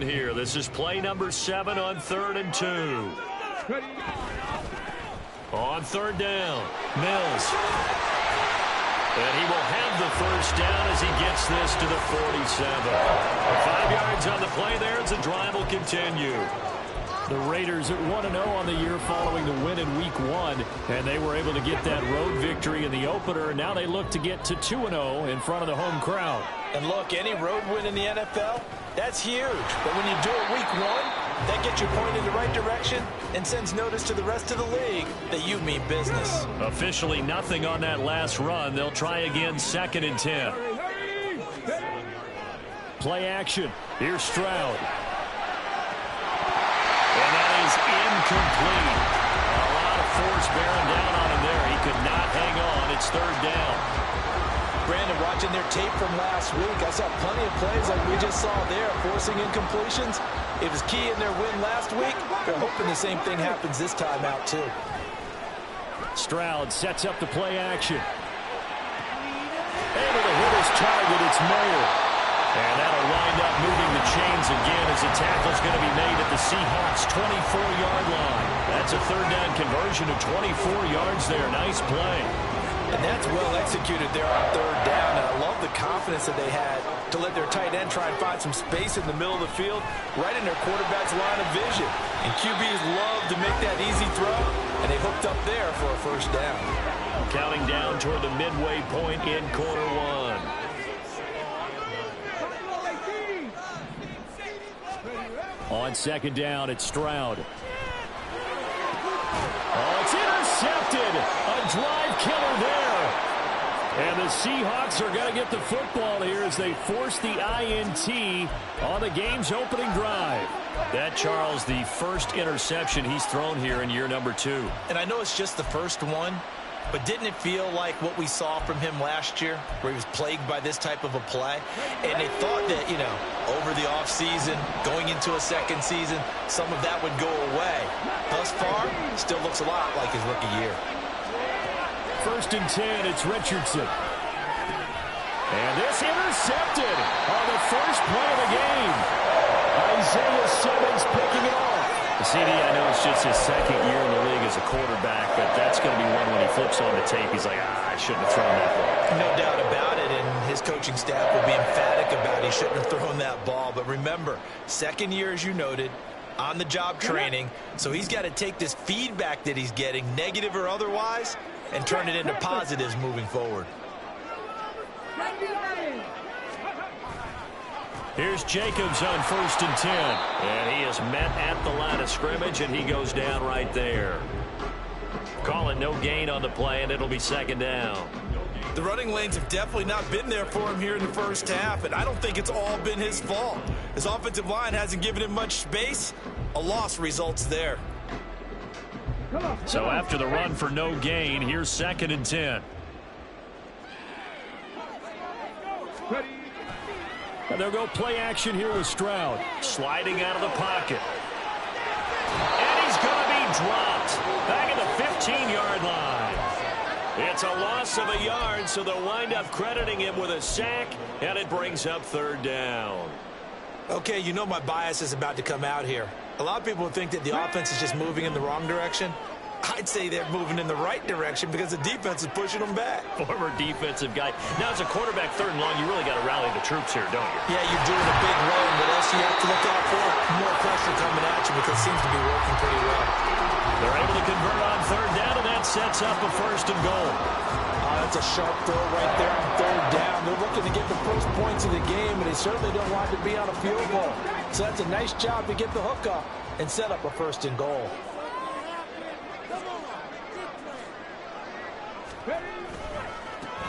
going here. This is play number 7 on 3rd and 2. On 3rd down, Mills. And he will have the first down as he gets this to the 47. 5 yards on the play there as the drive will continue. The Raiders at 1-0 on the year following the win in Week 1, and they were able to get that road victory in the opener. Now they look to get to 2-0 in front of the home crowd. And look, any road win in the NFL, that's huge. But when you do it Week 1, that gets you pointed in the right direction and sends notice to the rest of the league that you mean business. Officially nothing on that last run. They'll try again 2nd and 10. Play action. Here's Stroud. And that is incomplete. A lot of force bearing down on him there. He could not hang on. It's 3rd down. Brandon, watching their tape from last week, I saw plenty of plays like we just saw there, forcing incompletions. It was key in their win last week. They're hoping the same thing happens this time out, too. Stroud sets up the play action. Able to hit his target. It's Mayer. And that'll wind up moving the chains again as the tackle's going to be made at the Seahawks' 24-yard line. That's a 3rd down conversion of 24 yards there. Nice play. And that's well executed there on 3rd down. And I love the confidence that they had to let their tight end try and find some space in the middle of the field, right in their quarterback's line of vision. And QBs love to make that easy throw, and they hooked up there for a first down. Counting down toward the midway point in quarter 1. On 2nd down, it's Stroud. Oh, it's intercepted. A drive killer there. And the Seahawks are going to get the football here as they force the INT on the game's opening drive. That, Charles, the first interception he's thrown here in year number 2. And I know it's just the first one, but didn't it feel like what we saw from him last year, where he was plagued by this type of a play? And they thought that, you know, over the offseason, going into a second season, some of that would go away. Thus far, still looks a lot like his rookie year. 1st and 10, it's Richardson. And this intercepted on the first play of the game. Isaiah Simmons picking it off. CD, I know it's just his 2nd year in the league as a quarterback, but that's going to be one when he flips on the tape. He's like, I shouldn't have thrown that ball. No doubt about it, and his coaching staff will be emphatic about he shouldn't have thrown that ball. But remember, 2nd year, as you noted, on-the-job training, so he's got to take this feedback that he's getting, negative or otherwise, and turn it into positives moving forward. Here's Jacobs on 1st and 10. And he is met at the line of scrimmage, and he goes down right there. Call it no gain on the play, and it'll be 2nd down. The running lanes have definitely not been there for him here in the first half, and I don't think it's all been his fault. His offensive line hasn't given him much space. A loss results there. So after the run for no gain, here's 2nd and 10. And they'll go play action here with Stroud. Sliding out of the pocket. And he's going to be dropped back at the 15-yard line. It's a loss of a yard, so they'll wind up crediting him with a sack, and it brings up 3rd down. Okay, you know my bias is about to come out here. A lot of people think that the offense is just moving in the wrong direction. I'd say they're moving in the right direction because the defense is pushing them back. Former defensive guy. Now, as a quarterback, 3rd and long, you really got to rally the troops here, don't you? Yeah, you're doing a big run. What else you have to look out for? More pressure coming at you because it seems to be working pretty well. They're able to convert on 3rd down, and that sets up a 1st and goal. That's a sharp throw right there on 3rd down. They're looking to get the first points of the game, and they certainly don't want to be on a field goal. So that's a nice job to get the hook up and set up a 1st and goal.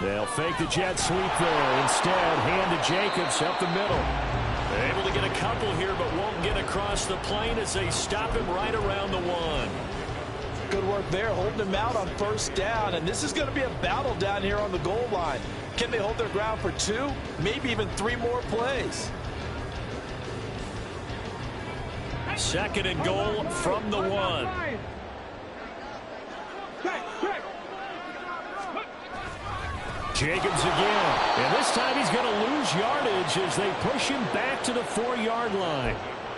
They'll fake the jet sweep there. Instead, hand to Jacobs up the middle. They're able to get a couple here, but won't get across the plane as they stop him right around the 1. Good work there, holding him out on 1st down. And this is going to be a battle down here on the goal line. Can they hold their ground for 2, maybe even 3 more plays? 2nd and goal from the 1. Jacobs again. And this time he's going to lose yardage as they push him back to the 4-yard line.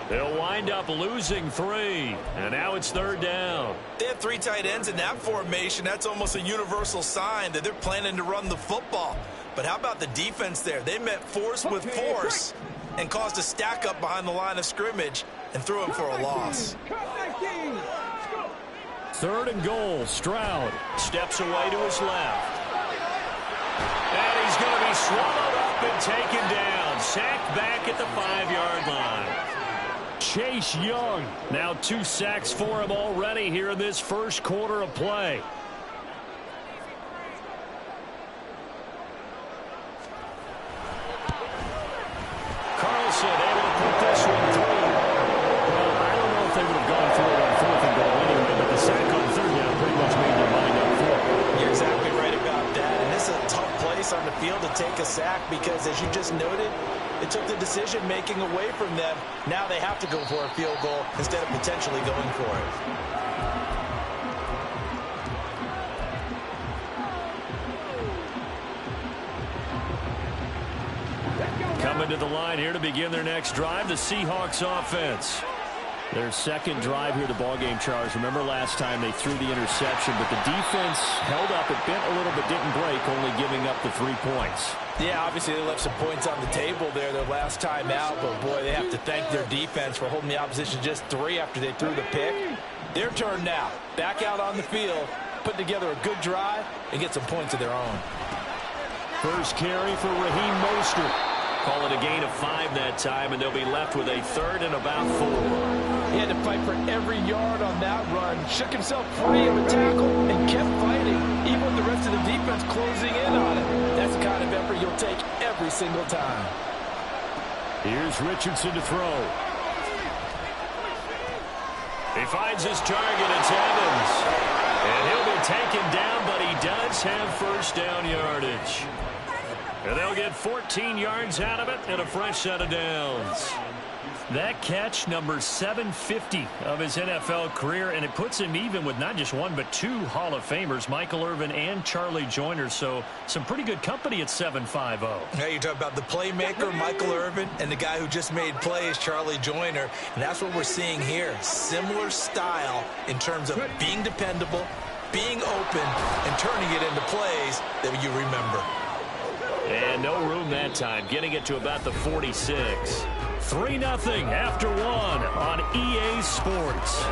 They'll wind up losing 3. And now it's 3rd down. They have 3 tight ends in that formation. That's almost a universal sign that they're planning to run the football. But how about the defense there? They met force with force and caused a stack up behind the line of scrimmage and threw him for a loss. 3rd and goal. Stroud steps away to his left. And he's going to be swallowed up and taken down. Sacked back at the 5-yard line. Chase Young, now 2 sacks for him already here in this first quarter of play. Carlson able to put this one through. Well, I don't know if they would have gone through it on 4th and goal anyway, but the sack on 3rd down pretty much made their mind up for it. You're exactly right about that, and this is a tough place on the field to take a sack because, as you just noted, it took the decision-making away from them. Now they have to go for a field goal instead of potentially going for it. Coming to the line here to begin their next drive, the Seahawks offense. Their 2nd drive here, the ballgame, Charles. Remember last time they threw the interception, but the defense held up. It bent a little but didn't break, only giving up the 3 points. Yeah, obviously they left some points on the table there their last time out, but boy, they have to thank their defense for holding the opposition just 3 after they threw the pick. Their turn now. Back out on the field, put together a good drive, and get some points of their own. First carry for Raheem Mostert. Call it a gain of 5 that time, and they'll be left with a 3rd and about 4. He had to fight for every yard on that run. Shook himself free of a tackle and kept fighting, even with the rest of the defense closing in on him. That's the kind of effort you'll take every single time. Here's Richardson to throw. He finds his target. It's Evans. And he'll be taken down, but he does have first down yardage. And they'll get 14 yards out of it and a fresh set of downs. That catch, number 750 of his NFL career, and it puts him even with not just 1 but 2 Hall of Famers, Michael Irvin and Charlie Joyner. So some pretty good company at 750. Now you talk about the playmaker, Michael Irvin, and the guy who just made plays, Charlie Joyner. And that's what we're seeing here. Similar style in terms of being dependable, being open, and turning it into plays that you remember. And no room that time, getting it to about the 46. 3-0 after 1 on EA Sports.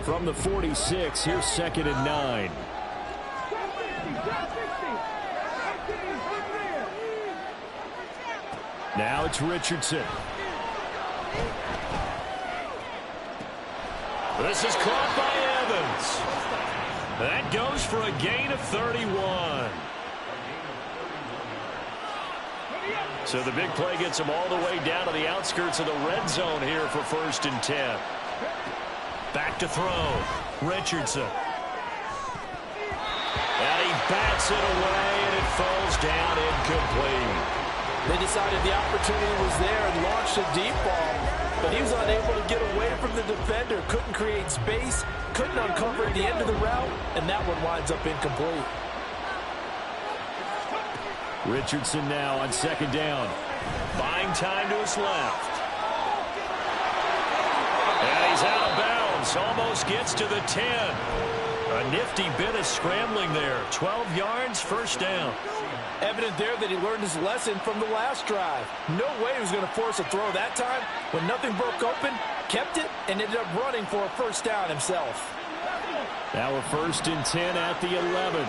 From the 46, here's 2nd and 9. Now it's Richardson. This is caught by Evans. That goes for a gain of 31. So the big play gets him all the way down to the outskirts of the red zone here for 1st and 10. Back to throw. Richardson. And he bats it away, and it falls down incomplete. They decided the opportunity was there and launched a deep ball, but he was unable to get away from the defender, couldn't create space, couldn't uncover the end of the route, and that one winds up incomplete. Richardson now on 2nd down. Buying time to his left. And he's out of bounds, almost gets to the 10. A nifty bit of scrambling there. 12 yards, 1st down. Evident there that he learned his lesson from the last drive. No way he was going to force a throw that time. When nothing broke open, kept it, and ended up running for a 1st down himself. Now a 1st and 10 at the 11.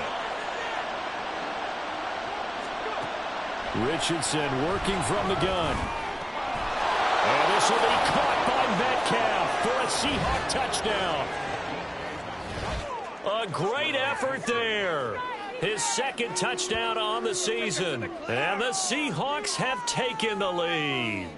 Richardson working from the gun. And this will be caught by Metcalf for a Seahawk touchdown. A great effort there. His 2nd touchdown on the season. And the Seahawks have taken the lead.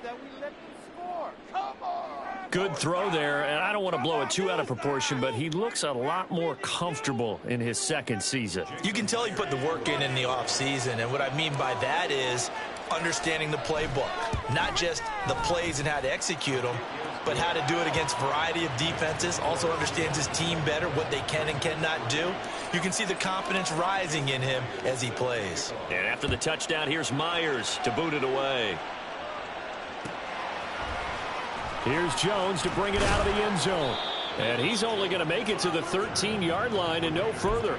Good throw there, and I don't want to blow it too out of proportion, but he looks a lot more comfortable in his 2nd season. You can tell he put the work in the offseason, and what I mean by that is understanding the playbook. Not just the plays and how to execute them, but how to do it against a variety of defenses. Also understands his team better, what they can and cannot do. You can see the confidence rising in him as he plays. And after the touchdown, here's Myers to boot it away. Here's Jones to bring it out of the end zone. And he's only going to make it to the 13-yard line and no further.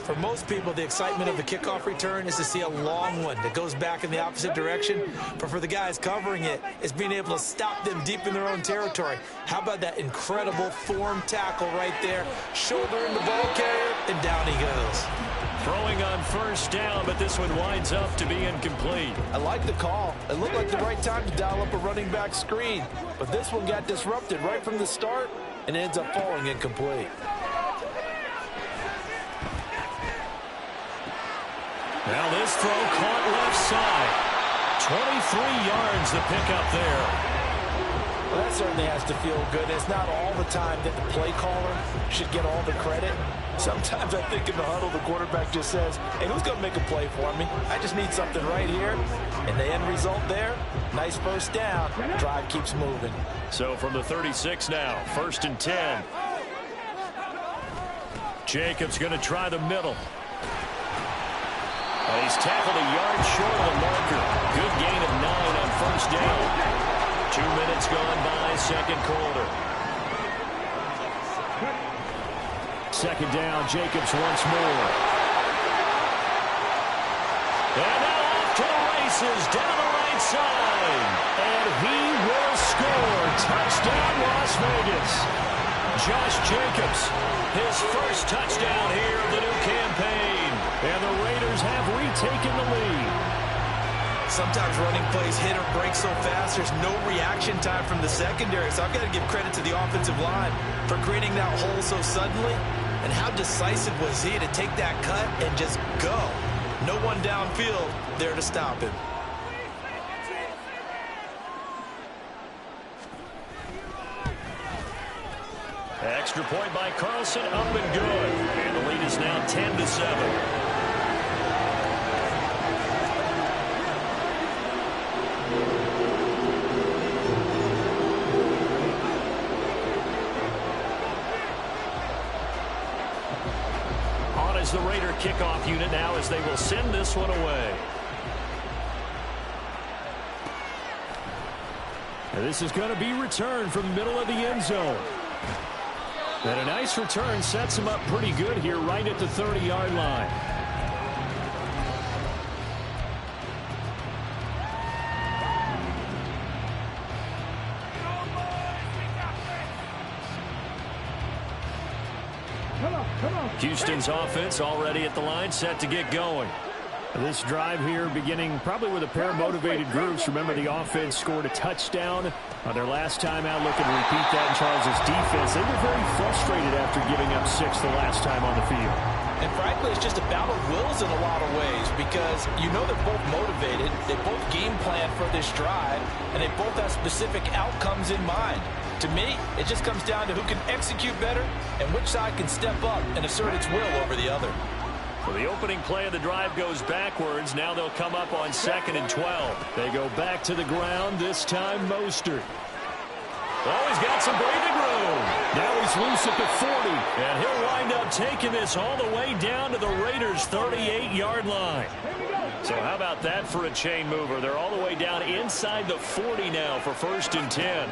For most people, the excitement of the kickoff return is to see a long one that goes back in the opposite direction. But for the guys covering it, it's being able to stop them deep in their own territory. How about that incredible form tackle right there? Shoulder in the ball carrier, and down he goes. Throwing on first down, but this one winds up to be incomplete. I like the call. It looked like the right time to dial up a running back screen. But this one got disrupted right from the start and ends up falling incomplete. Now this throw caught left side. 23 yards the pickup there. Well, that certainly has to feel good. It's not all the time that the play caller should get all the credit. Sometimes I think in the huddle, the quarterback just says, hey, who's going to make a play for me? I just need something right here. And the end result there, nice first down. Drive keeps moving. So from the 36 now, 1st and 10. Jacobs going to try the middle. And he's tackled a yard short of the marker. Good gain of 9 on first down. 2 minutes gone by, second quarter. Second down, Jacobs once more. And now off to the races, down the right side. And he will score. Touchdown, Las Vegas. Josh Jacobs, his first touchdown here of the new campaign. And the Raiders have retaken the lead. Sometimes running plays hit or break so fast, there's no reaction time from the secondary. So I've got to give credit to the offensive line for creating that hole so suddenly. And how decisive was he to take that cut and just go? No one downfield there to stop him. Extra point by Carlson, up and good. And the lead is now 10-7. The Raider kickoff unit now as they will send this one away. And this is going to be returned from the middle of the end zone. And a nice return sets him up pretty good here right at the 30-yard line. Houston's offense already at the line, set to get going. This drive here beginning probably with a pair of motivated groups. Remember, the offense scored a touchdown on their last time out, looking to repeat that in Charles' defense. They were very frustrated after giving up 6 the last time on the field. And frankly, it's just a battle of wills in a lot of ways because you know they're both motivated, they both game plan for this drive, and they both have specific outcomes in mind. To me, it just comes down to who can execute better and which side can step up and assert its will over the other. Well, the opening play of the drive goes backwards. Now they'll come up on 2nd and 12. They go back to the ground, this time Mostert. Oh, he's got some breathing room. Now he's loose at the 40. And he'll wind up taking this all the way down to the Raiders' 38-yard line. So how about that for a chain mover? They're all the way down inside the 40 now for 1st and 10.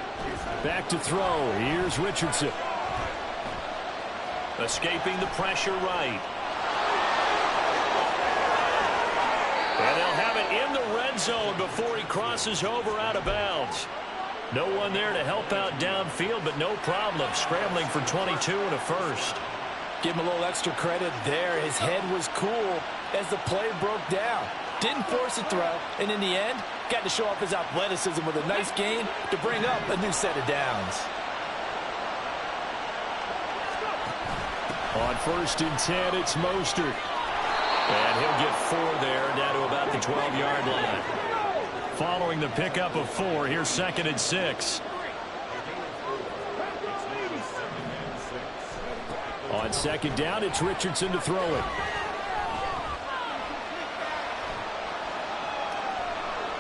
Back to throw. Here's Richardson. Escaping the pressure right. And they'll have it in the red zone before he crosses over out of bounds. No one there to help out downfield, but no problem. Scrambling for 22 and a first. Give him a little extra credit there. His head was cool as the play broke down. Didn't force a throw, and in the end, got to show off his athleticism with a nice gain to bring up a new set of downs. On 1st and 10, it's Mostert. And he'll get 4 there, down to about the 12-yard line. Following the pickup of 4, here's 2nd and 6. On 2nd down, it's Richardson to throw it.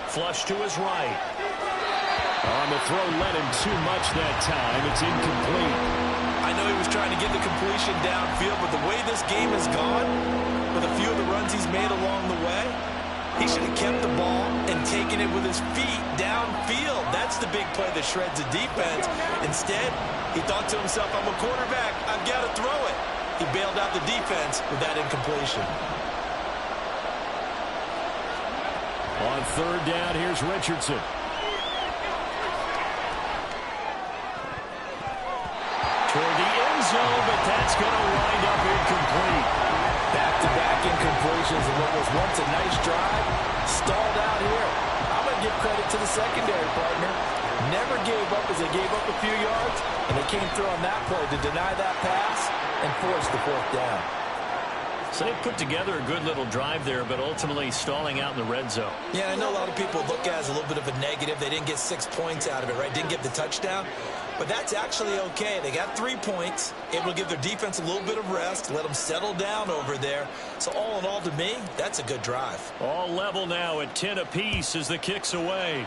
Flush to his right. On the throw, led him too much that time. It's incomplete. I know he was trying to get the completion downfield, but the way this game has gone, with a few of the runs he's made along the way, he should have kept the ball and taken it with his feet downfield. That's the big play that shreds the defense. Instead, he thought to himself, I'm a quarterback, I've got to throw it. He bailed out the defense with that incompletion. On third down, here's Richardson. Toward the end zone, but that's going to wind up incomplete. Back-to-back incompletions of what was once a nice drive, stalled out here. I'm going to give credit to the secondary partner. Never gave up as they gave up a few yards, and they came through on that play to deny that pass and force the fourth down. So they put together a good little drive there, but ultimately stalling out in the red zone. Yeah, I know a lot of people look at it as a little bit of a negative. They didn't get 6 points out of it, right? Didn't get the touchdown. But that's actually okay. They got 3 points. It will give their defense a little bit of rest, let them settle down over there. So all in all, to me, that's a good drive. All level now at 10 apiece as the kick's away.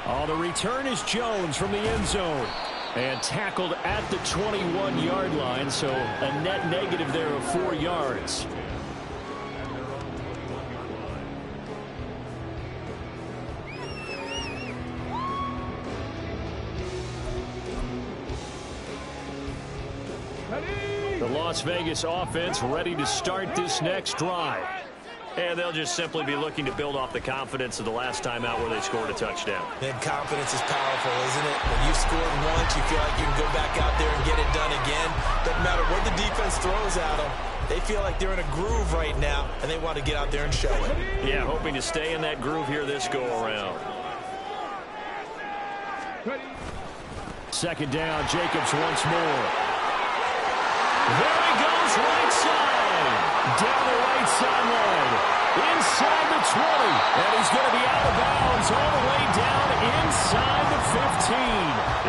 Oh, the return is Jones from the end zone. And tackled at the 21-yard line, so a net negative there of 4 yards. The Las Vegas offense ready to start this next drive. And they'll just simply be looking to build off the confidence of the last time out where they scored a touchdown. And confidence is powerful, isn't it? When you've scored once, you feel like you can go back out there and get it done again. Doesn't matter what the defense throws at them. They feel like they're in a groove right now, and they want to get out there and show it. Yeah, hoping to stay in that groove here this go-around. Second down, Jacobs once more. There he goes, right side. Down the right sideline. Inside the 20. And he's going to be out of bounds all the way down inside the 15.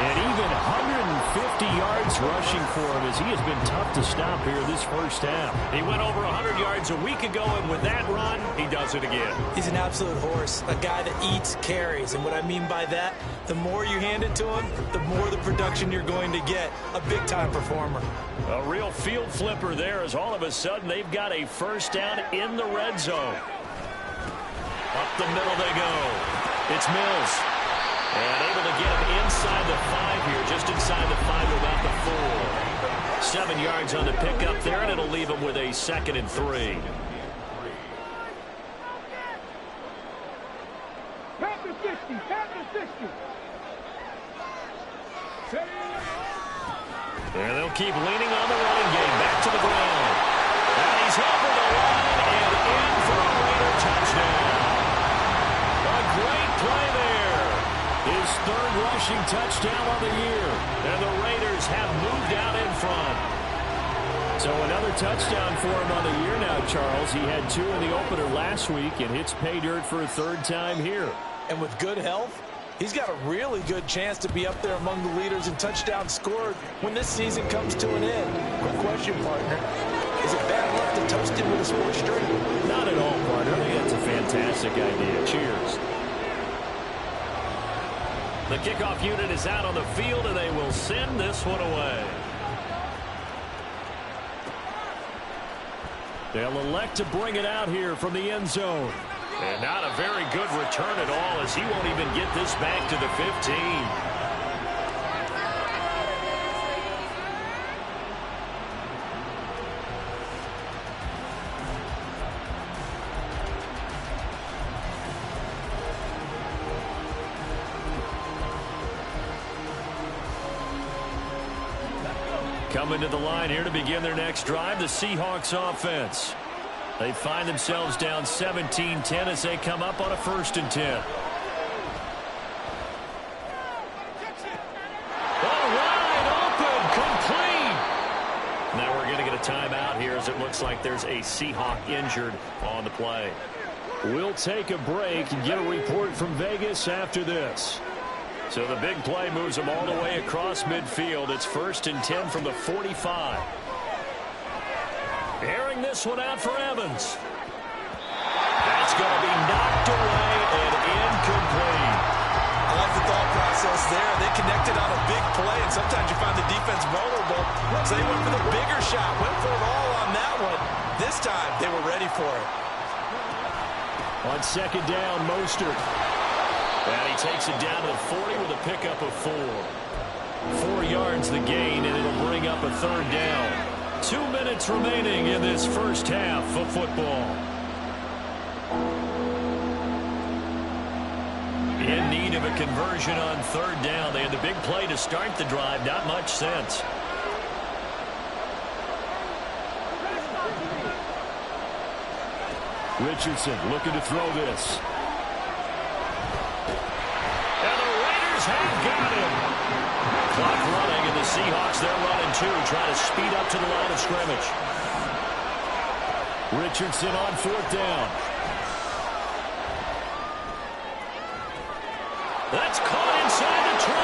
And even 150 yards rushing for him as he has been tough to stop here this first half. He went over 100 yards a week ago, and with that run, he does it again. He's an absolute horse, a guy that eats carries. And what I mean by that, the more you hand it to him, the more the production you're going to get. A big-time performer. A real field flipper there as all of a sudden they've got a first down in the red zone. Up the middle they go. It's Mills. And able to get him inside the 5 here, just inside the 5 to about the 4. 7 yards on the pickup there, and it'll leave him with a 2nd and 3. And they'll keep leaning on the running game. Back to the ground. And he's over the line and in for a Raider touchdown. A great play there. His 3rd rushing touchdown on the year. And the Raiders have moved out in front. So another touchdown for him on the year now, Charles. He had 2 in the opener last week and hits pay dirt for a 3rd time here. And with good health, he's got a really good chance to be up there among the leaders in touchdowns scored when this season comes to an end. Quick question, partner. Is it bad luck to toast him with a sports drink? Not at all, partner. I think that's a fantastic idea. Cheers. The kickoff unit is out on the field, and they will send this one away. They'll elect to bring it out here from the end zone. And not a very good return at all, as he won't even get this back to the 15. Coming to the line here to begin their next drive, the Seahawks offense. They find themselves down 17-10 as they come up on a 1st and 10. All right, open, complete. Now we're going to get a timeout here as it looks like there's a Seahawk injured on the play. We'll take a break and get a report from Vegas after this. So the big play moves them all the way across midfield. It's 1st and 10 from the 45. Airing this one out for Evans. That's going to be knocked away defense vulnerable, so they went for the bigger shot, went for it all on that one. This time, they were ready for it. On second down, Mostert. And he takes it down to the 40 with a pickup of 4. 4 yards the gain, and it'll bring up a third down. 2 minutes remaining in this first half of football. In need of a conversion on third down. They had the big play to start the drive. Not much sense. Richardson looking to throw this. And the Raiders have got him. Clock running, and the Seahawks, they're running too, trying to speed up to the line of scrimmage. Richardson on fourth down. That's caught inside the 20.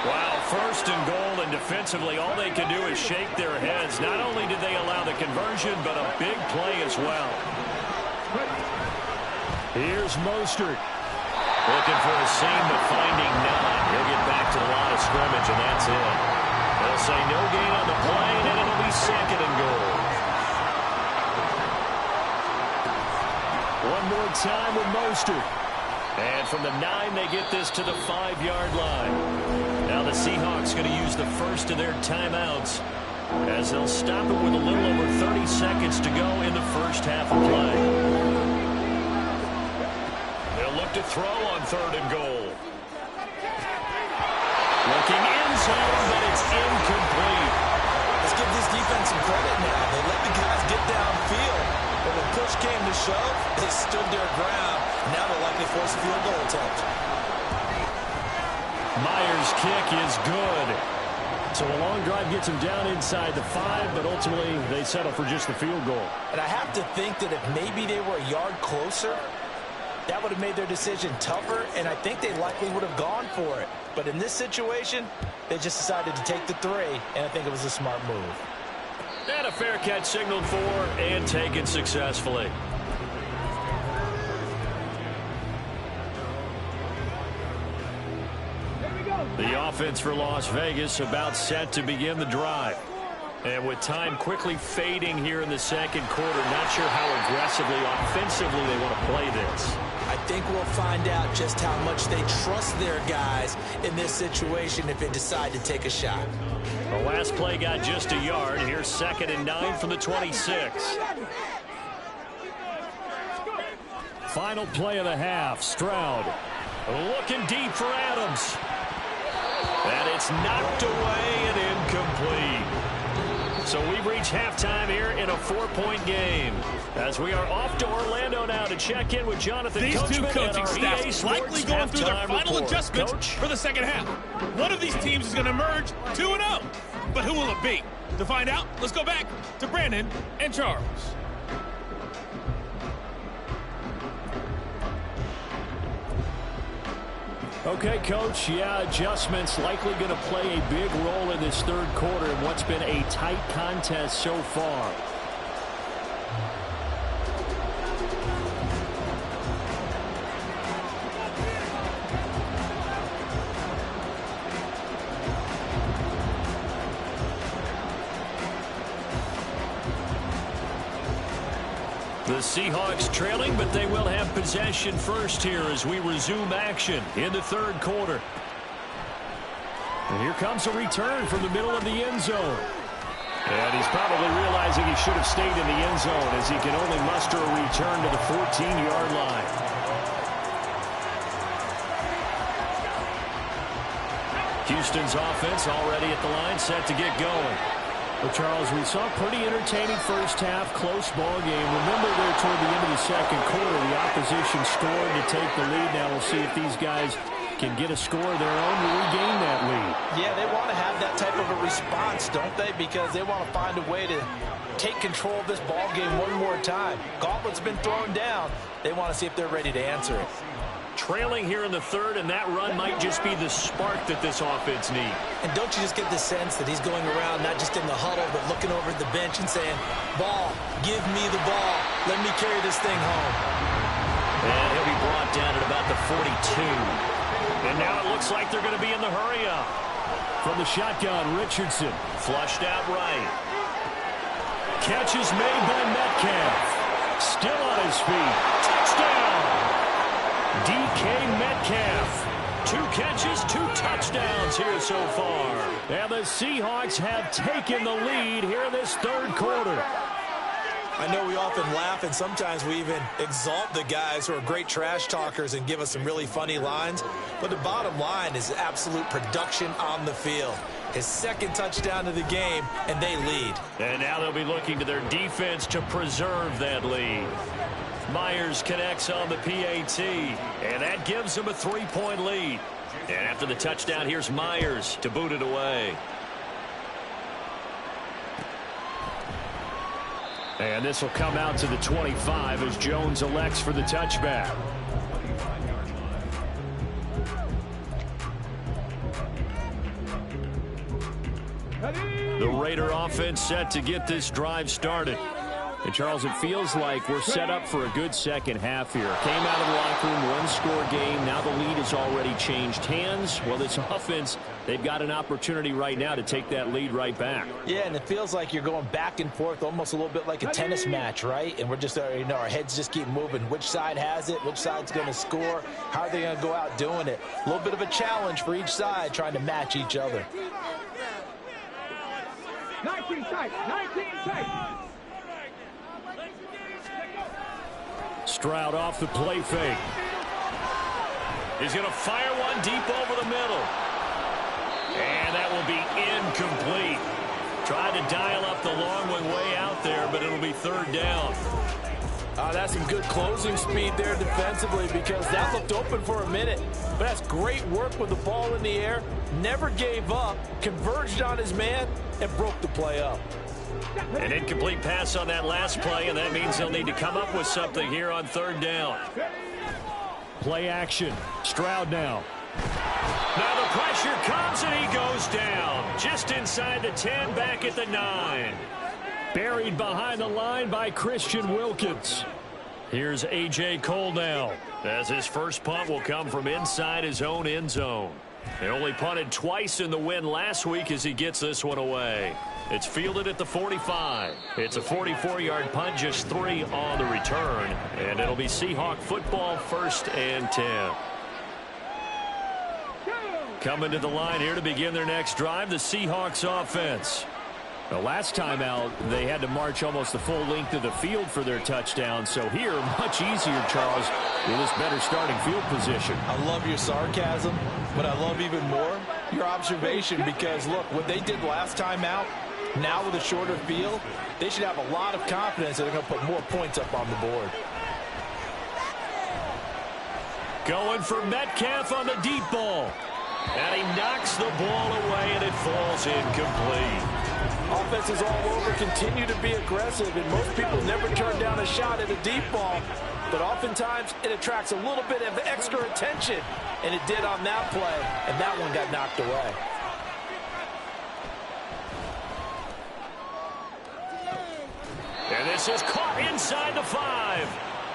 Wow, first and goal, and defensively all they can do is shake their heads. Not only did they allow the conversion, but a big play as well. Here's Mostert. Looking for a seam, but finding none. He'll get back to the line of scrimmage, and that's it. They'll say no gain on the play, and it'll be second and goal. One more time with Mostert. And from the 9, they get this to the 5-yard line. Now the Seahawks going to use the first of their timeouts as they'll stop it with a little over 30 seconds to go in the first half of play. They'll look to throw on third and goal. Looking inside, but it's incomplete. Let's give this defense some credit now. They let the guys get downfield, but when push came to shove, they stood their ground. Now they'll likely force a field goal attempt. Myers' kick is good. So a long drive gets them down inside the 5, but ultimately they settle for just the field goal. And I have to think that if maybe they were a yard closer, that would have made their decision tougher, and I think they likely would have gone for it. But in this situation, they just decided to take the 3, and I think it was a smart move. And a fair catch signaled for and taken successfully. The offense for Las Vegas about set to begin the drive. And with time quickly fading here in the second quarter, not sure how aggressively, offensively they want to play this. I think we'll find out just how much they trust their guys in this situation if they decide to take a shot. The last play got just a yard. Here's second and 9 from the 26. Final play of the half. Stroud looking deep for Adams. And it's knocked away and incomplete. So we've reached halftime here in a 4-point game. As we are off to Orlando now to check in with Jonathan These two coaching staffs likely going through their final adjustments for the second half. One of these teams is going to emerge 2-0. But who will it be? To find out, let's go back to Brandon and Charles. Okay, Coach, adjustments likely going to play a big role in this third quarter in what's been a tight contest so far. The Seahawks trailing, but they will have possession first here as we resume action in the third quarter. And here comes a return from the middle of the end zone. And he's probably realizing he should have stayed in the end zone as he can only muster a return to the 14-yard line. Houston's offense already at the line, set to get going. Well, Charles, we saw a pretty entertaining first half, close ball game. Remember there toward the end of the second quarter, the opposition scored to take the lead. Now we'll see if these guys can get a score of their own to regain that lead. Yeah, they want to have that type of a response, don't they? Because they want to find a way to take control of this ball game one more time. Gauntlet's been thrown down. They want to see if they're ready to answer it. Trailing here in the third, and that run might just be the spark that this offense needs. And don't you just get the sense that he's going around not just in the huddle, but looking over at the bench and saying, ball, give me the ball. Let me carry this thing home. And he'll be brought down at about the 42. And now it looks like they're going to be in the hurry up. From the shotgun, Richardson. Flushed out right. Catch is made by Metcalf. Still on his feet. Touchdown! DK Metcalf. 2 catches, 2 touchdowns here so far. And the Seahawks have taken the lead here in this third quarter. I know we often laugh, and sometimes we even exalt the guys who are great trash talkers and give us some really funny lines. But the bottom line is absolute production on the field. His second touchdown of the game, and they lead. And now they'll be looking to their defense to preserve that lead. Myers connects on the PAT, and that gives them a 3-point lead. And after the touchdown, here's Myers to boot it away. And this will come out to the 25 as Jones elects for the touchback. The Raider offense set to get this drive started. And, Charles, it feels like we're set up for a good second half here. Came out of the locker room, one-score game. Now the lead has already changed hands. Well, this offense, they've got an opportunity right now to take that lead right back. Yeah, and it feels like you're going back and forth, almost a little bit like a tennis match, right? And we're just, our heads just keep moving. Which side has it? Which side's going to score? How are they going to go out doing it? A little bit of a challenge for each side, trying to match each other. 19 tight, 19 tight. Stroud off the play fake. He's going to fire one deep over the middle. And that will be incomplete. Tried to dial up the long one way out there, but it'll be third down. That's some good closing speed there defensively, because that looked open for a minute. But that's great work with the ball in the air. Never gave up, converged on his man, and broke the play up. An incomplete pass on that last play, and that means they'll need to come up with something here on third down. Play action. Stroud now. Now the pressure comes, and he goes down. Just inside the 10, back at the 9. Buried behind the line by Christian Wilkins. Here's A.J. Cole now, as his first punt will come from inside his own end zone. They only punted twice in the win last week as he gets this one away. It's fielded at the 45. It's a 44-yard punt, just 3 on the return. And it'll be Seahawk football, 1st and 10. Coming to the line here to begin their next drive, the Seahawks offense. The last time out, they had to march almost the full length of the field for their touchdown. So here, much easier, Charles, with this better starting field position. I love your sarcasm, but I love even more your observation, because, look, what they did last time out, now with a shorter field, they should have a lot of confidence that they're going to put more points up on the board. Going for Metcalf on the deep ball. And he knocks the ball away, and it falls incomplete. Offenses all over continue to be aggressive, and most people never turn down a shot at a deep ball. But oftentimes, it attracts a little bit of extra attention, and it did on that play, and that one got knocked away. And this is caught inside the 5.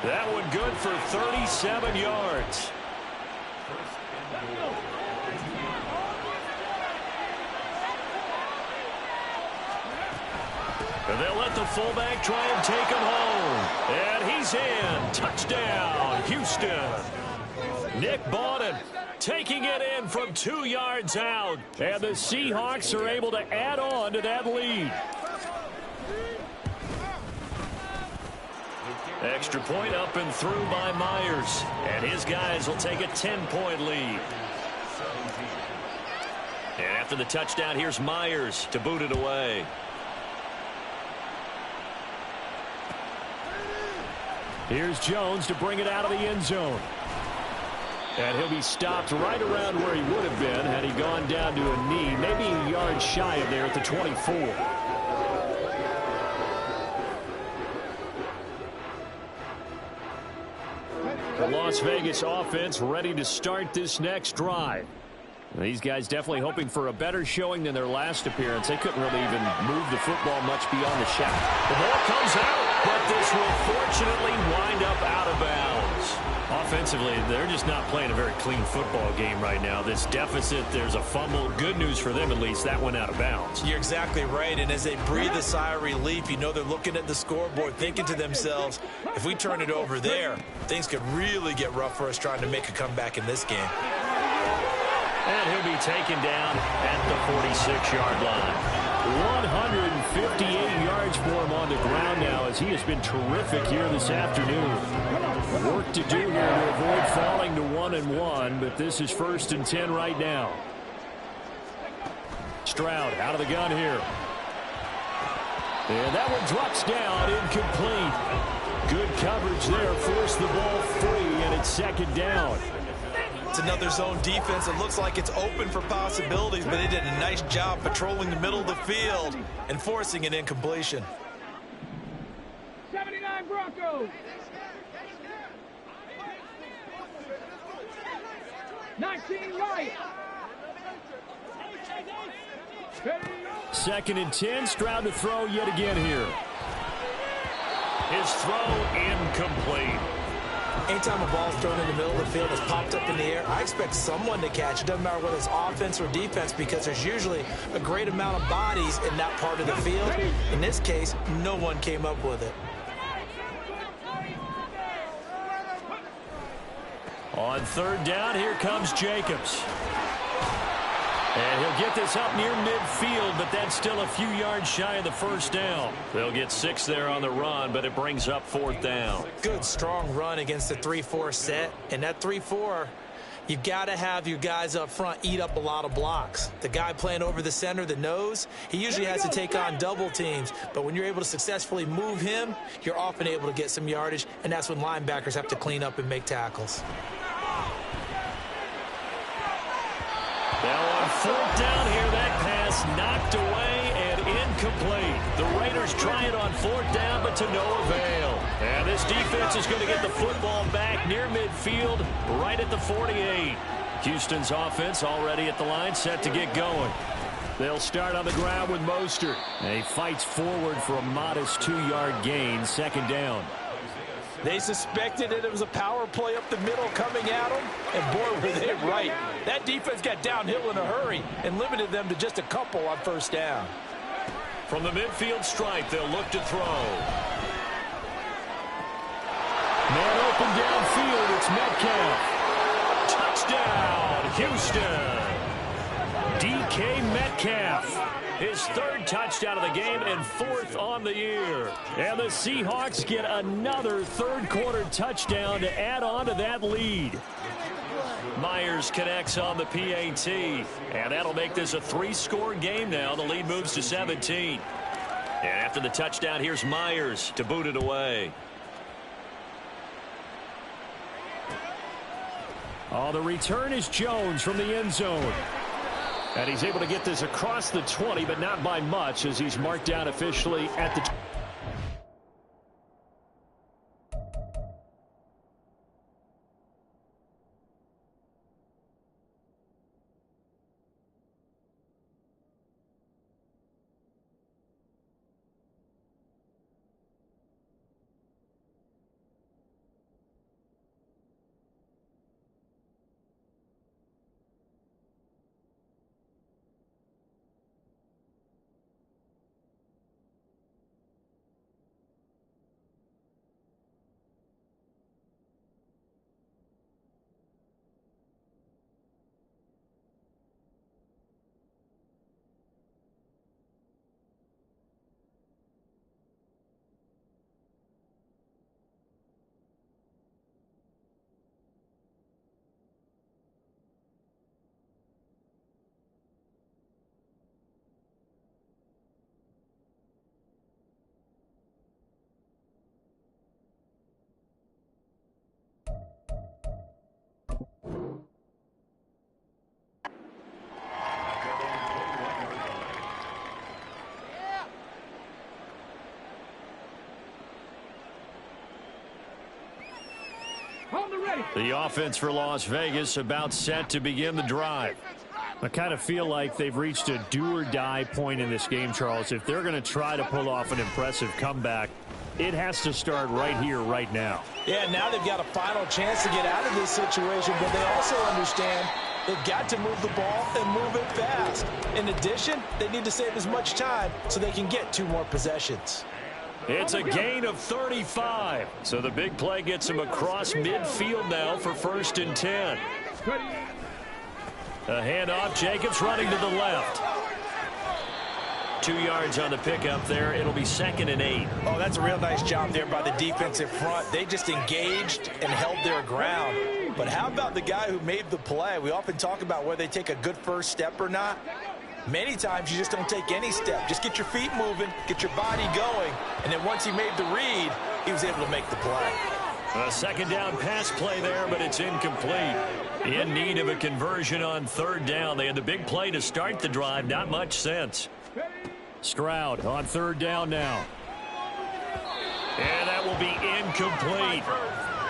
That one good for 37 yards. And they'll let the fullback try and take him home. And he's in. Touchdown, Houston. Nick Bawden taking it in from 2 yards out. And the Seahawks are able to add on to that lead. Extra point up and through by Myers. And his guys will take a 10-point lead. And after the touchdown, here's Myers to boot it away. Here's Jones to bring it out of the end zone. And he'll be stopped right around where he would have been had he gone down to a knee, maybe a yard shy of there at the 24. The Las Vegas offense ready to start this next drive. These guys definitely hoping for a better showing than their last appearance. They couldn't really even move the football much beyond the shack. The ball comes out, but this will fortunately wind up out of bounds. offensively, they're just not playing a very clean football game right now. This deficit, there's a fumble. Good news for them, at least. That went out of bounds. You're exactly right, and as they breathe a sigh of relief, you know they're looking at the scoreboard, thinking to themselves, if we turn it over there, things could really get rough for us trying to make a comeback in this game. And he'll be taken down at the 46-yard line. 158 yards for him on the ground now, as he has been terrific here this afternoon. Work to do here to avoid falling to 1-1, but this is 1st and 10 right now. Stroud out of the gun here. And that one drops down, incomplete. Good coverage there, forced the ball free, and it's 2nd down. It's another zone defense. It looks like it's open for possibilities, but they did a nice job patrolling the middle of the field and forcing an incompletion. 79 Broncos. 19 Lions. 2nd and 10, Stroud to throw yet again here. His throw incomplete. Anytime a ball is thrown in the middle of the field, it's popped up in the air, I expect someone to catch. It doesn't matter whether it's offense or defense, because there's usually a great amount of bodies in that part of the field. In this case, no one came up with it. On 3rd down, here comes Jacobs. And he'll get this up near midfield, but that's still a few yards shy of the 1st down. They'll get 6 there on the run, but it brings up 4th down. Good, strong run against the 3-4 set. And that 3-4, you've got to have your guys up front eat up a lot of blocks. The guy playing over the center, the nose, he usually has to take on double teams. But when you're able to successfully move him, you're often able to get some yardage, and that's when linebackers have to clean up and make tackles. Now on 4th down here, that pass knocked away and incomplete. The Raiders try it on 4th down, but to no avail. And this defense is going to get the football back near midfield, right at the 48. Houston's offense already at the line, set to get going. They'll start on the ground with Mostert. And he fights forward for a modest 2-yard gain, 2nd down. They suspected that it was a power play up the middle coming at them, and boy, were they right. That defense got downhill in a hurry and limited them to just a couple on 1st down. From the midfield stripe, they'll look to throw. Man open downfield, it's Metcalf. Touchdown, Houston. DK Metcalf. His 3rd touchdown of the game and 4th on the year. And the Seahawks get another 3rd quarter touchdown to add on to that lead. Myers connects on the PAT. And that'll make this a 3-score game now. The lead moves to 17. And after the touchdown, here's Myers to boot it away. Oh, the return is Jones from the end zone. And he's able to get this across the 20, but not by much, as he's marked down officially at the The offense for Las Vegas about set to begin the drive. I kind of feel like they've reached a do-or-die point in this game, Charles. If they're going to try to pull off an impressive comeback, It has to start right here, right now. Yeah, now they've got a final chance to get out of this situation, but they also understand they've got to move the ball and move it fast. In addition, they need to save as much time so they can get 2 more possessions. It's a gain of 35. So the big play gets him across midfield now for 1st and 10. A handoff. Jacobs running to the left. 2 yards on the pickup there. It'll be 2nd and 8. Oh, that's a real nice job there by the defensive front. They just engaged and held their ground. But how about the guy who made the play? We often talk about whether they take a good first step or not. Many times you just don't take any step. Just get your feet moving, get your body going, and then once he made the read, he was able to make the play. A 2nd down pass play there, but it's incomplete. In need of a conversion on 3rd down. They had the big play to start the drive. Not much sense. Stroud on 3rd down now. And that will be incomplete.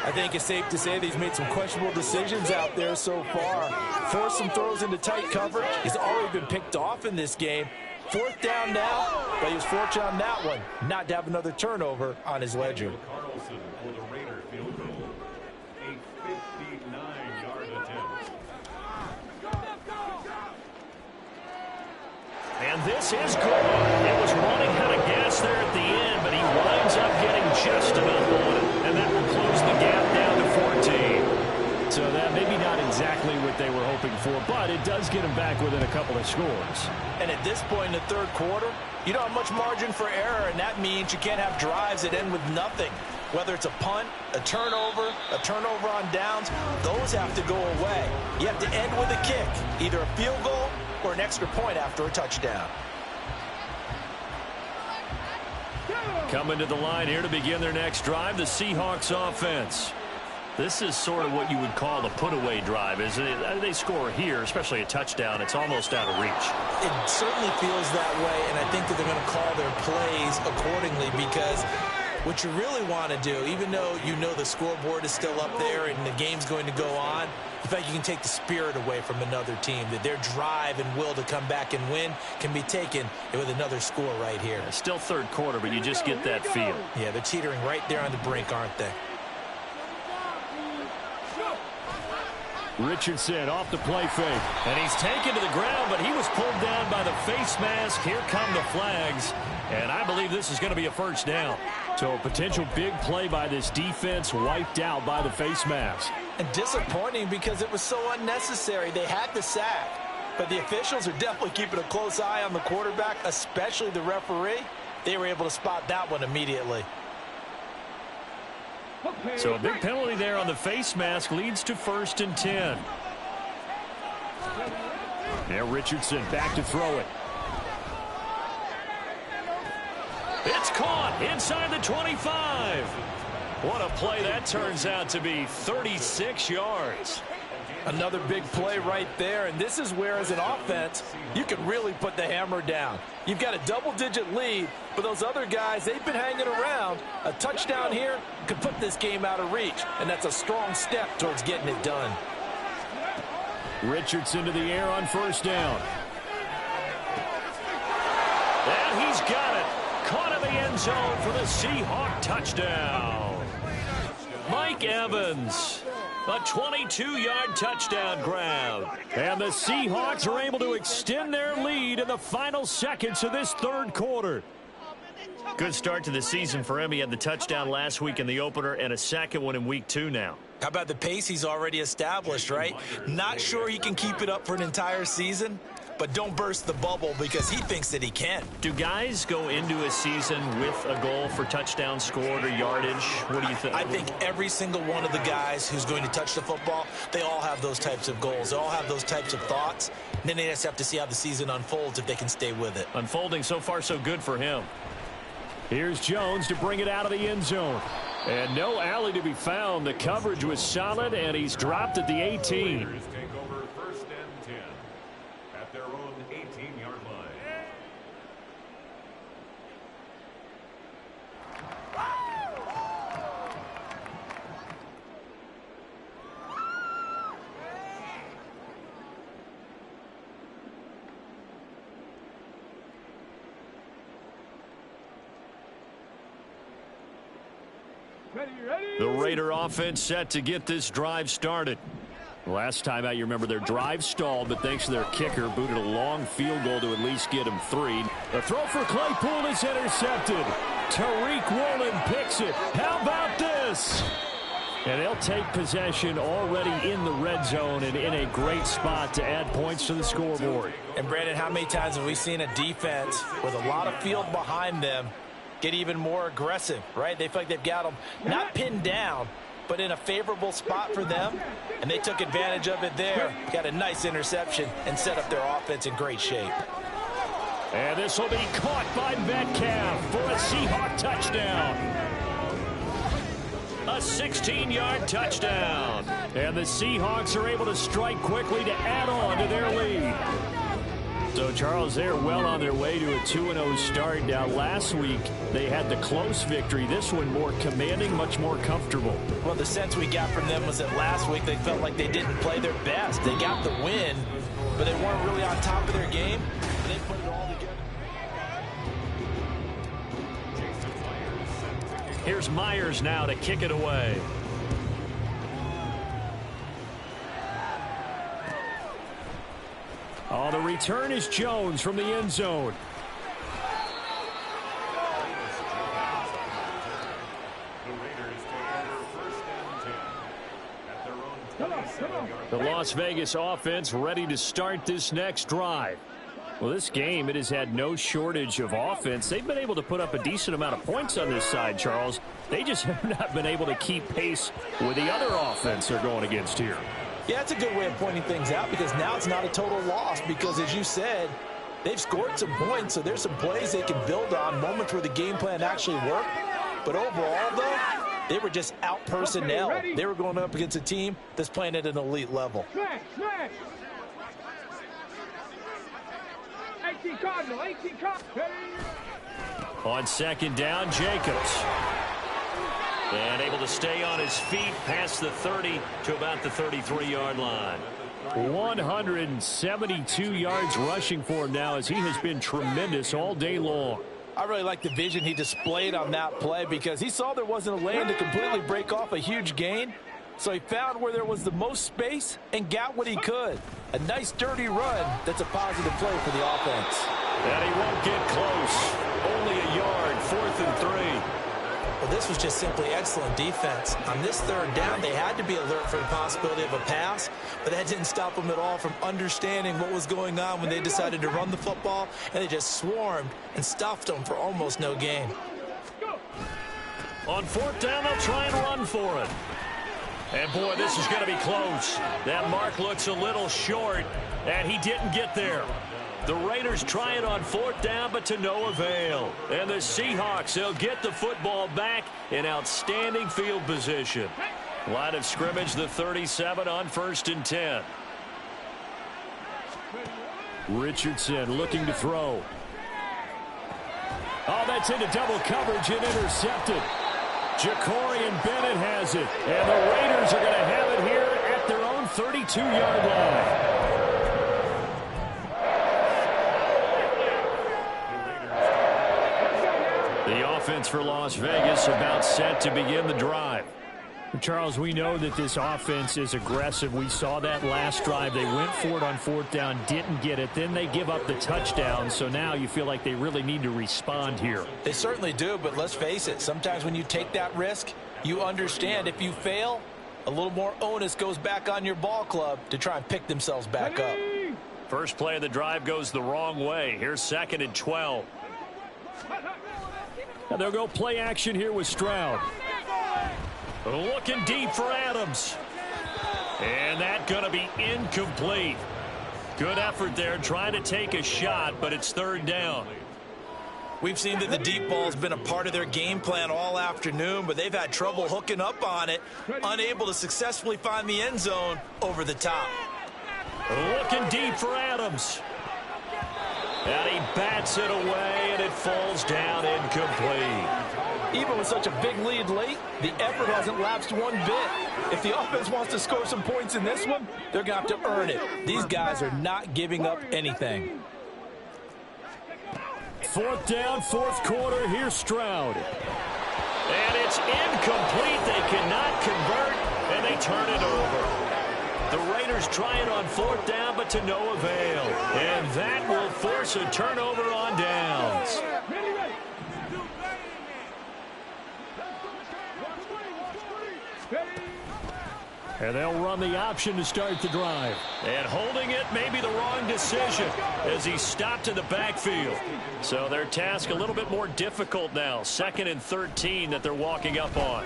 I think it's safe to say that he's made some questionable decisions out there so far. Forced some throws into tight coverage. He's already been picked off in this game. 4th down now, but he was fortunate on that one not to have another turnover on his ledger. And this is good. It was running out of gas there at the end, but he winds up getting just enough on it. And that will close the gap down to 14. So that maybe not exactly what they were hoping for, but it does get them back within a couple of scores. And at this point in the 3rd quarter, you don't have much margin for error, and that means you can't have drives that end with nothing. Whether it's a punt, a turnover on downs, those have to go away. You have to end with a kick, either a field goal or an extra point after a touchdown. Coming to the line here to begin their next drive, the Seahawks offense. This is sort of what you would call a put-away drive, isn't it? They score here, especially a touchdown. It's almost out of reach. It certainly feels that way, and I think that they're going to call their plays accordingly because what you really want to do, even though you know the scoreboard is still up there and the game's going to go on, in fact, you can take the spirit away from another team, that their drive and will to come back and win can be taken with another score right here. Yeah, still 3rd quarter, but you just get that feel. Yeah, they're teetering right there on the brink, aren't they? Richardson off the play fake. And he's taken to the ground, but he was pulled down by the face mask. Here come the flags. And I believe this is going to be a 1st down. So a potential big play by this defense wiped out by the face mask. And disappointing because it was so unnecessary. They had the sack. But the officials are definitely keeping a close eye on the quarterback, especially the referee. They were able to spot that one immediately. So a big penalty there on the face mask leads to 1st and 10. Now Richardson back to throw it. It's caught inside the 25. What a play that turns out to be. 36 yards. Another big play right there, and this is where, as an offense, you can really put the hammer down. You've got a double-digit lead, but those other guys, they've been hanging around. A touchdown here could put this game out of reach, and that's a strong step towards getting it done. Richardson to the air on 1st down. And he's got it. Caught in the end zone for the Seahawk touchdown. Mike Evans. A 22-yard touchdown grab. And the Seahawks are able to extend their lead in the final seconds of this 3rd quarter. Good start to the season for him. He had the touchdown last week in the opener and a 2nd one in week 2 now. How about the pace he's already established, right? Not sure he can keep it up for an entire season, but don't burst the bubble because he thinks that he can. Do guys go into a season with a goal for touchdown scored or yardage? What do you think? I think every single one of the guys who's going to touch the football, they all have those types of goals. They all have those types of thoughts. And then they just have to see how the season unfolds if they can stay with it. Unfolding so far so good for him. Here's Jones to bring it out of the end zone. And no alley to be found. The coverage was solid, and he's dropped at the 18. The Raider offense set to get this drive started. Last time out, you remember their drive stalled, but thanks to their kicker, booted a long field goal to at least get him 3. The throw for Claypool is intercepted. Tariq Woolen picks it. How about this? And they'll take possession already in the red zone and in a great spot to add points to the scoreboard. And Brandon, how many times have we seen a defense with a lot of field behind them get even more aggressive, right? They feel like they've got them not pinned down, but in a favorable spot for them, and they took advantage of it there. Got a nice interception and set up their offense in great shape. And this will be caught by Metcalf for a Seahawk touchdown. A 16-yard touchdown. And the Seahawks are able to strike quickly to add on to their lead. So, Charles, they're well on their way to a 2-0 start. Now, last week, they had the close victory. This one more commanding, much more comfortable. Well, the sense we got from them was that last week they felt like they didn't play their best. They got the win, but they weren't really on top of their game. They put it all together. Here's Myers now to kick it away. Oh, the return is Jones from the end zone. The Las Vegas offense ready to start this next drive. Well, this game, it has had no shortage of offense. They've been able to put up a decent amount of points on this side, Charles. They just have not been able to keep pace with the other offense they're going against here. Yeah, it's a good way of pointing things out because now it's not a total loss because, as you said, they've scored some points, so there's some plays they can build on, moments where the game plan actually worked. But overall, though, they were just out-personnel. They were going up against a team that's playing at an elite level. Smash. 18 Cardinal. On second down, Jacobs. And able to stay on his feet past the 30 to about the 33-yard line. 172 yards rushing for him now as he has been tremendous all day long. I really like the vision he displayed on that play because he saw there wasn't a lane to completely break off a huge gain. So he found where there was the most space and got what he could. A nice dirty run that's a positive play for the offense. And he won't get close. Only a yard, 4th and 3. Well, this was just simply excellent defense. On this third down, they had to be alert for the possibility of a pass, but that didn't stop them at all from understanding what was going on when they decided to run the football, and they just swarmed and stuffed them for almost no gain. On 4th down, they'll try and run for it. And, boy, this is going to be close. That mark looks a little short, and he didn't get there. The Raiders try it on 4th down, but to no avail. And the Seahawks, they'll get the football back in outstanding field position. Line of scrimmage, the 37 on 1st and 10. Richardson looking to throw. Oh, that's into double coverage and intercepted. Jacorian Bennett has it. And the Raiders are going to have it here at their own 32-yard line. The offense for Las Vegas about set to begin the drive. Charles, we know that this offense is aggressive. We saw that last drive. They went for it on 4th down, didn't get it. Then they give up the touchdown. So now you feel like they really need to respond here. They certainly do, but let's face it. Sometimes when you take that risk, you understand if you fail, a little more onus goes back on your ball club to try and pick themselves back up. First play of the drive goes the wrong way. Here's 2nd and 12. And they'll go play action here with Stroud. Looking deep for Adams. And that's going to be incomplete. Good effort there trying to take a shot, but it's 3rd down. We've seen that the deep ball has been a part of their game plan all afternoon, but they've had trouble hooking up on it, unable to successfully find the end zone over the top. Looking deep for Adams. And he bats it away, and it falls down incomplete. Even with such a big lead late, the effort hasn't lapsed one bit. If the offense wants to score some points in this one, they're going to have to earn it. These guys are not giving up anything. 4th down, 4th quarter. Here's Stroud. And it's incomplete. They cannot convert, and they turn it over. The Raiders try it on 4th down, but to no avail. And that will force a turnover on downs. And they'll run the option to start the drive. And holding it may be the wrong decision as he stopped in the backfield. So their task a little bit more difficult now. 2nd and 13 that they're walking up on.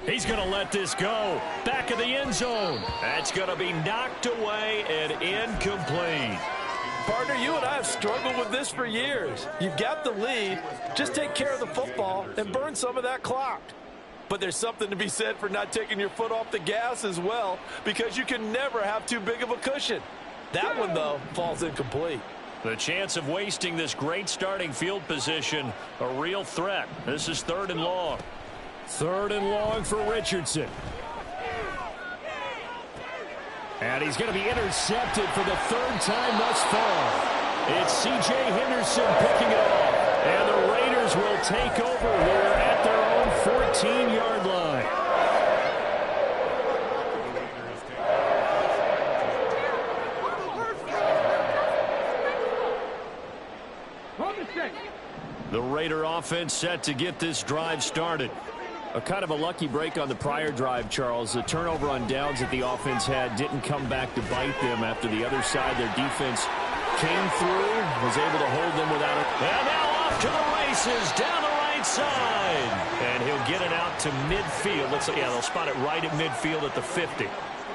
He's going to let this go. Back of the end zone. That's going to be knocked away and incomplete. Partner, you and I have struggled with this for years. You've got the lead. Just take care of the football and burn some of that clock. But there's something to be said for not taking your foot off the gas as well, because you can never have too big of a cushion. That one, though, falls incomplete. The chance of wasting this great starting field position, a real threat. This is 3rd and long. 3rd and long for Richardson. And he's going to be intercepted for the 3rd time thus far. It's C.J. Henderson picking it off. And the Raiders will take over here at their own 14-yard line. The Raider offense set to get this drive started. A kind of a lucky break on the prior drive, Charles. The turnover on downs that the offense had didn't come back to bite them after the other side. Their defense came through, was able to hold them without it. And now off to the races down the right side. And he'll get it out to midfield. They'll spot it right at midfield at the 50.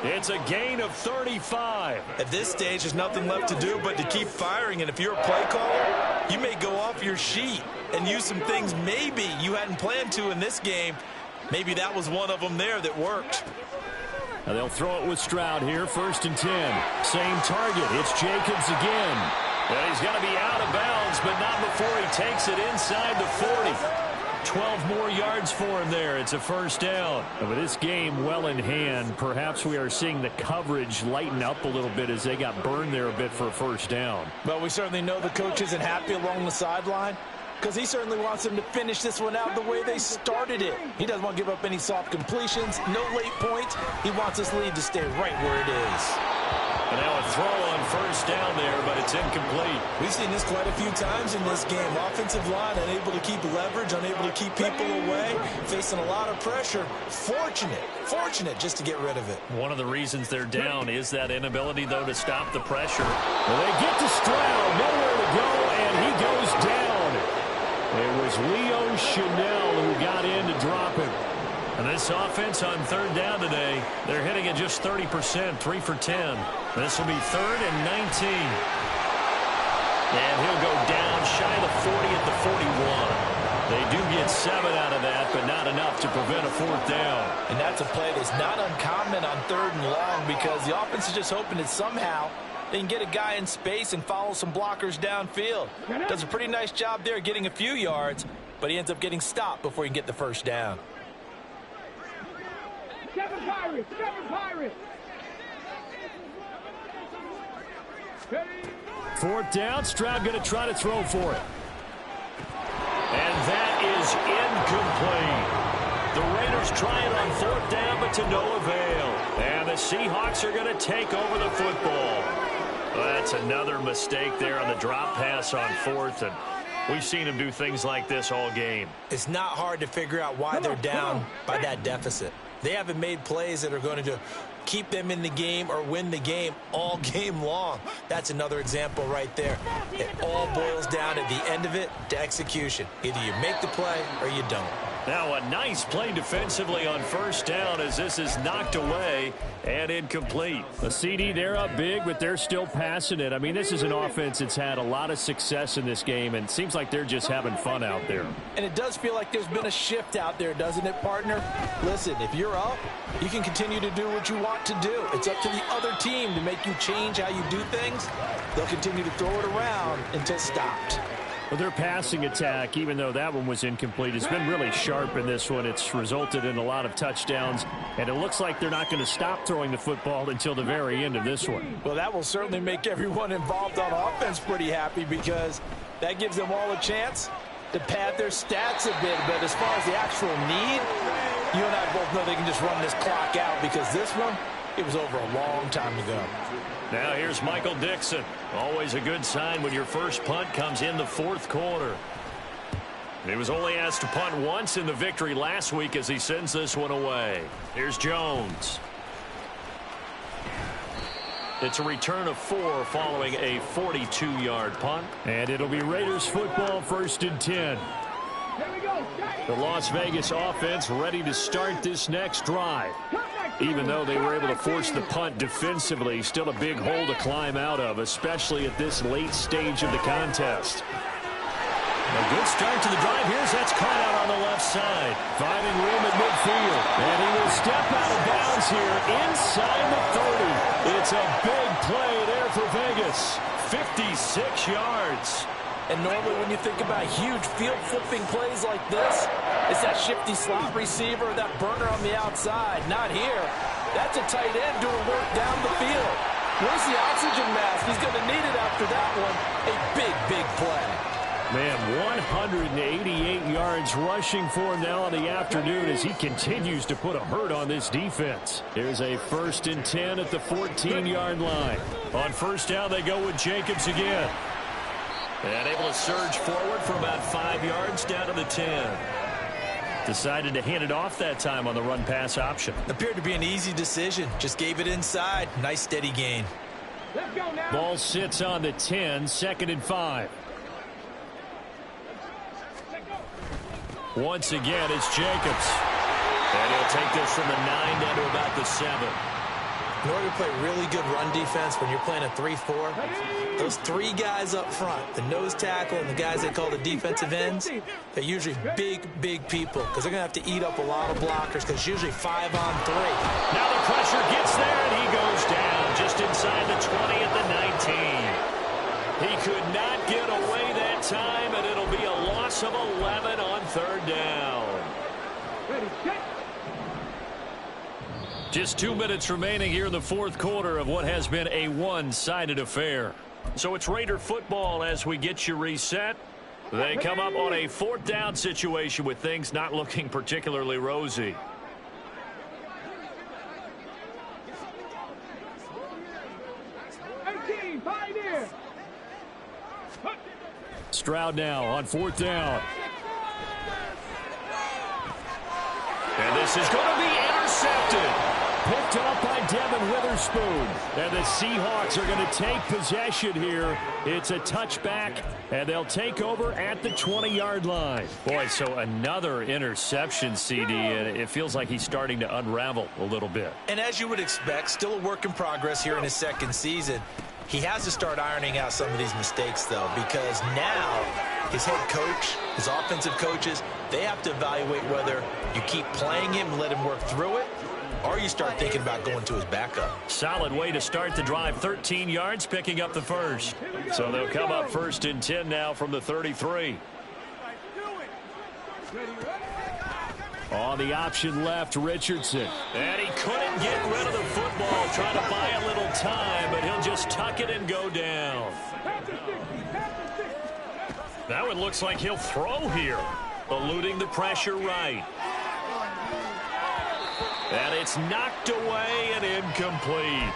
It's a gain of 35. At this stage, there's nothing left to do but to keep firing. And if you're a play caller, you may go off your sheet and use some things maybe you hadn't planned to in this game. Maybe that was one of them there that worked. Now they'll throw it with Stroud here, 1st and 10. Same target. It's Jacobs again. And he's going to be out of bounds, but not before he takes it inside the 40. 12 more yards for him there. It's a 1st down. And with this game well in hand, perhaps we are seeing the coverage lighten up a little bit as they got burned there a bit for a 1st down. Well, we certainly know the coach isn't happy along the sideline, because he certainly wants them to finish this one out the way they started it. He doesn't want to give up any soft completions, no late points. He wants this lead to stay right where it is. And now a throw on 1st down there, but it's incomplete. We've seen this quite a few times in this game. Offensive line unable to keep leverage, unable to keep people away, facing a lot of pressure. Fortunate just to get rid of it. One of the reasons they're down is that inability, though, to stop the pressure. Well, they get to Stroud, nowhere to go, and he goes down. It was Leo Chanel who got in to drop him. And this offense on 3rd down today, they're hitting it just 30%, 3 for 10. This will be 3rd and 19. And he'll go down shy of the 40 at the 41. They do get 7 out of that, but not enough to prevent a 4th down. And that's a play that's not uncommon on 3rd and long, because the offense is just hoping that somehow they can get a guy in space and follow some blockers downfield. Does a pretty nice job there getting a few yards, but he ends up getting stopped before he can get the 1st down. 7 Pirates! 7 Pirates! 4th down, Stroud going to try to throw for it. And that is incomplete. The Raiders try it on 4th down, but to no avail. And the Seahawks are going to take over the football. That's another mistake there on the drop pass on 4th, and we've seen them do things like this all game. It's not hard to figure out why they're down by that deficit. They haven't made plays that are going to keep them in the game or win the game all game long. That's another example right there. It all boils down at the end of it to execution. Either you make the play or you don't. Now a nice play defensively on 1st down as this is knocked away and incomplete. A CD, they're up big, but they're still passing it. I mean, this is an offense that's had a lot of success in this game, and it seems like they're just having fun out there. And it does feel like there's been a shift out there, doesn't it, partner? Listen, if you're up, you can continue to do what you want to do. It's up to the other team to make you change how you do things. They'll continue to throw it around until stopped. Well, their passing attack, even though that one was incomplete, has been really sharp in this one. It's resulted in a lot of touchdowns, and it looks like they're not going to stop throwing the football until the very end of this one. Well, that will certainly make everyone involved on offense pretty happy, because that gives them all a chance to pad their stats a bit, but as far as the actual need, you and I both know they can just run this clock out because this one, it was over a long time ago. Now here's Michael Dixon. Always a good sign when your first punt comes in the fourth quarter. He was only asked to punt once in the victory last week as he sends this one away. Here's Jones. It's a return of 4 following a 42-yard punt. And it'll be Raiders football, 1st and 10. The Las Vegas offense ready to start this next drive. Even though they were able to force the punt defensively, still a big hole to climb out of, especially at this late stage of the contest. A good start to the drive. That's caught out on the left side. Finding room at midfield. And he will step out of bounds here inside the 30. It's a big play there for Vegas. 56 yards. And normally when you think about huge field-flipping plays like this, it's that shifty slot receiver, that burner on the outside. Not here. That's a tight end doing work down the field. Where's the oxygen mask? He's going to need it after that one. A big, big play. Man, 188 yards rushing for him now in the afternoon as he continues to put a hurt on this defense. Here's a 1st and 10 at the 14-yard line. On first down, they go with Jacobs again. And able to surge forward for about 5 yards down to the 10. Decided to hand it off that time on the run-pass option. Appeared to be an easy decision. Just gave it inside. Nice steady gain. Let's go now. Ball sits on the 10, 2nd and 5. Once again, it's Jacobs. And he'll take this from the 9 down to about the 7. In order to play really good run defense when you're playing a 3-4, those 3 guys up front, the nose tackle and the guys they call the defensive ends, they're usually big, big people because they're going to have to eat up a lot of blockers because it's usually 5 on 3. Now the pressure gets there, and he goes down just inside the 20 at the 19. He could not get away that time, and it'll be a loss of 11 on 3rd down. Ready, set. Just 2 minutes remaining here in the fourth quarter of what has been a one-sided affair. So it's Raider football as we get you reset. They come up on a 4th down situation with things not looking particularly rosy. Stroud now on 4th down. And this is going to be intercepted. Picked up by Devin Witherspoon. And the Seahawks are going to take possession here. It's a touchback, and they'll take over at the 20-yard line. Boy, so another interception, CD, and it feels like he's starting to unravel a little bit. And as you would expect, still a work in progress here in his 2nd season. He has to start ironing out some of these mistakes, though, because now his head coach, his offensive coaches, they have to evaluate whether you keep playing him and let him work through it, or you start thinking about going to his backup. Solid way to start the drive. 13 yards, picking up the first. So they'll come up 1st and 10 now from the 33. On the option left, Richardson. And he couldn't get rid of the football, trying to buy a little time, but he'll just tuck it and go down. That one looks like he'll throw here, eluding the pressure right. And it's knocked away and incomplete.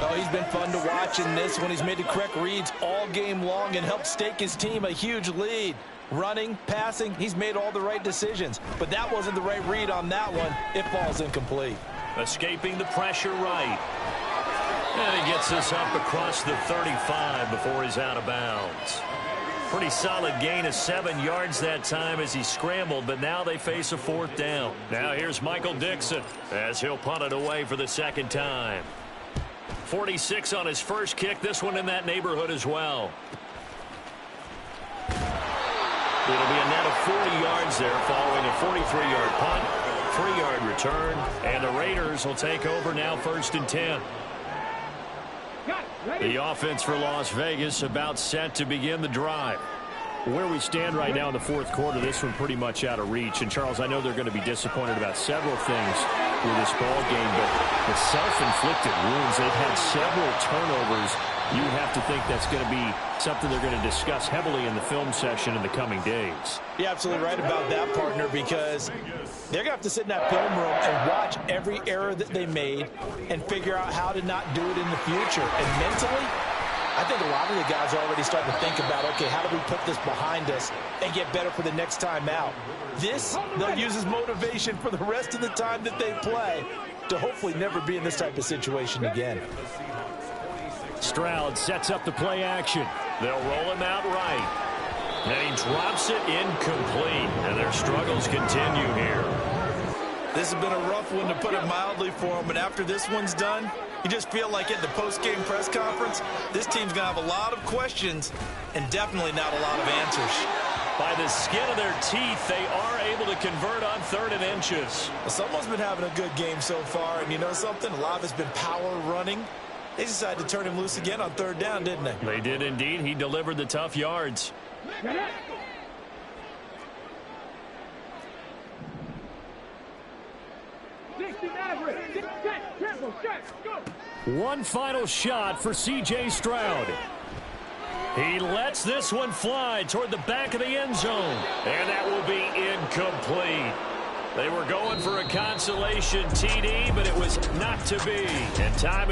Oh, he's been fun to watch in this one. He's made the correct reads all game long and helped stake his team a huge lead. Running, passing, he's made all the right decisions. But that wasn't the right read on that one. It falls incomplete. Escaping the pressure right. And he gets this up across the 35 before he's out of bounds. Pretty solid gain of 7 yards that time as he scrambled, but now they face a 4th down. Now here's Michael Dixon as he'll punt it away for the 2nd time. 46 on his first kick, this one in that neighborhood as well. It'll be a net of 40 yards there following a 43-yard punt, 3-yard return, and the Raiders will take over now 1st and 10. The offense for Las Vegas about set to begin the drive. Where we stand right now in the fourth quarter, this one pretty much out of reach. And, Charles, I know they're going to be disappointed about several things. with this ball game, but the self-inflicted wounds, they've had several turnovers. You have to think that's going to be something they're going to discuss heavily in the film session in the coming days. You're absolutely right about that, partner, because they're going to have to sit in that film room and watch every error that they made and figure out how to not do it in the future. And mentally, I think a lot of the guys are already starting to think about, okay, how do we put this behind us and get better for the next time out? This, they'll use as motivation for the rest of the time that they play to hopefully never be in this type of situation again. Stroud sets up the play action. They'll roll him out right. And he drops it incomplete. And their struggles continue here. This has been a rough one, to put it mildly, for him. But after this one's done, you just feel like at the post-game press conference, this team's going to have a lot of questions and definitely not a lot of answers. By the skin of their teeth, they are able to convert on 3rd and inches. Well, someone's been having a good game so far, and you know something? A lot of it's been power running. They decided to turn him loose again on 3rd down, didn't they? They did indeed. He delivered the tough yards. One final shot for C.J. Stroud. He lets this one fly toward the back of the end zone. And that will be incomplete. They were going for a consolation TD, but it was not to be. And time